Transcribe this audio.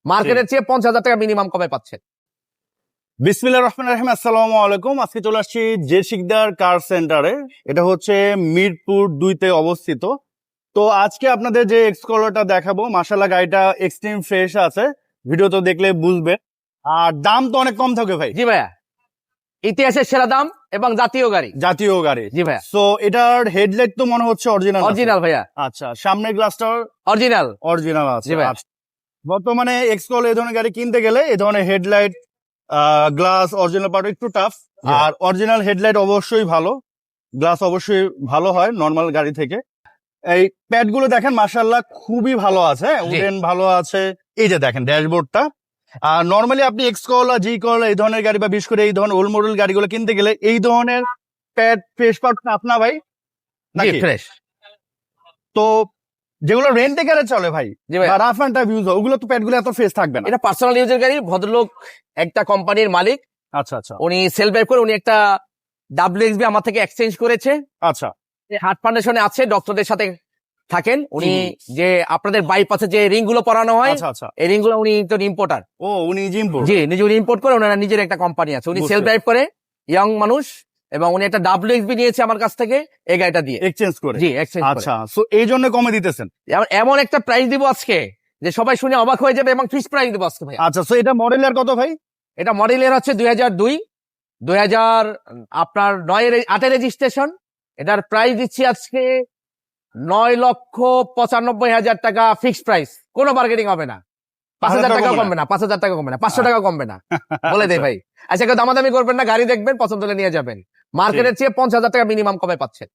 মার্কেটের চেয়ে 50,000 টাকা মিনিমাম কমে পাচ্ছেন। বিসমিল্লাহির রহমানির রহিম, আসসালামু আলাইকুম। আজকে চলে আসছি জে শিকদার কার সেন্টারে। এটা হচ্ছে মিরপুর 2-তে অবস্থিত। তো আজকে আপনাদের যে এক্সকলারটা দেখাবো, মাশাআল্লাহ গাড়িটা এক্সট্রিম ফ্রেশ আছে, ভিডিও তো দেখলে বুঝবে। আর দাম তো অনেক কম থাকে ভাই। জি ভাইয়া, ইতিহাসের সেরা দাম এবং জাতীয় গাড়ি। জাতীয় গাড়ি। জি ভাইয়া, সো এটার হেডলাইট তো মনে হচ্ছে অরিজিনাল। অরিজিনাল ভাইয়া, আচ্ছা, সামনের গ্লাসটা অরিজিনাল। অরিজিনাল আছে। জি ভাইয়া। আচ্ছা। বর্তমানে এক্সকল এই ধরনের গাড়ি কিনতে গেলে এই ধরনের হেডলাইট, গ্লাস, অরিজিনাল পার্ট একটু টাফ। জি। আর অরিজিনাল হেডলাইট অবশ্যই ভালো, গ্লাস অবশ্যই ভালো হয় নর্মাল গাড়ি থেকে। এই প্যাড গুলো দেখেন মাশাআল্লাহ খুবই ভালো আছে, উডেন ভালো আছে। এই যে দেখেন ড্যাশবোর্ডটা। আর নর্মালি আপনি এক্সকলা, জি করলা এই ধরনের গাড়ি বা বিশেষ করে এই ধরনের ওল্ড মডেল গাড়িগুলো কিনতে গেলে এই ধরনের প্যাড ফ্রেশ পার্ট আপনা ভাই নাকি? ফ্রেশ। তো যেগুলো রেন্টে গাড়ি চলে ভাই জি ভাইয়া, বা রাফ অ্যান্ড টাফ ইউজ হয়, ওগুলো তো প্যাড গুলো এত ফ্রেশ থাকবে না। এটা পার্সোনাল ইউজের গাড়ি। ভদ্রলোক একটা কোম্পানির মালিক, আচ্ছা আচ্ছা উনি সেল ড্রাইভ করে উনি একটা WXB আমার থেকে এক্সচেঞ্জ করেছে। আচ্ছা হার্ট ফাউন্ডেশনে আছে, ডক্টরদের সাথে থাকেন উনি। যে আপনাদের বাইপাসে যে রিং গুলো পরানো হয়, আচ্ছা আচ্ছা। এই রিং গুলো উনি তো ইম্পোর্টার। ও, উনি জিম্পো। জি, নিজে উনি ইম্পোর্ট করে, ওনার নিজের একটা কোম্পানি আছে, উনি বুঝতে সেল ড্রাইভ করে, ইয়ং মানুষ। এবং উনি একটা WXB নিয়েছে আমার কাছ থেকে এই গাড়িটা দিয়ে। এক্সচেঞ্জ করে। জি, এক্সচেঞ্জ করে। আচ্ছা, সো এই জন্য কমে দিতেছেন। এমন একটা প্রাইস দিব আজকে যে সবাই শুনে অবাক হয়ে যাবে, এবং ফিক্স প্রাইস দিব আজকে ভাই। আচ্ছা, সো এটা মডেল আর কত ভাই? এটা মডেলের হচ্ছে 2002 আপনার 8 রেজিস্ট্রেশন। এটার প্রাইস দিচ্ছি আজকে 9,95,000 টাকা ফিক্সড প্রাইস। কোনো বার্গেনিং হবে না। 5,000 টাকা কমবে না, 5,000 টাকা কমবে না, 500 টাকা কমবে না, বলে দেয় ভাই। আচ্ছা, কেউ দামাদামি করবেন না, গাড়ি দেখবেন, পছন্দ হলে নিয়ে যাবেন। মার্কেটের চেয়ে 50,000 টাকা মিনিমাম কমে পাচ্ছেন।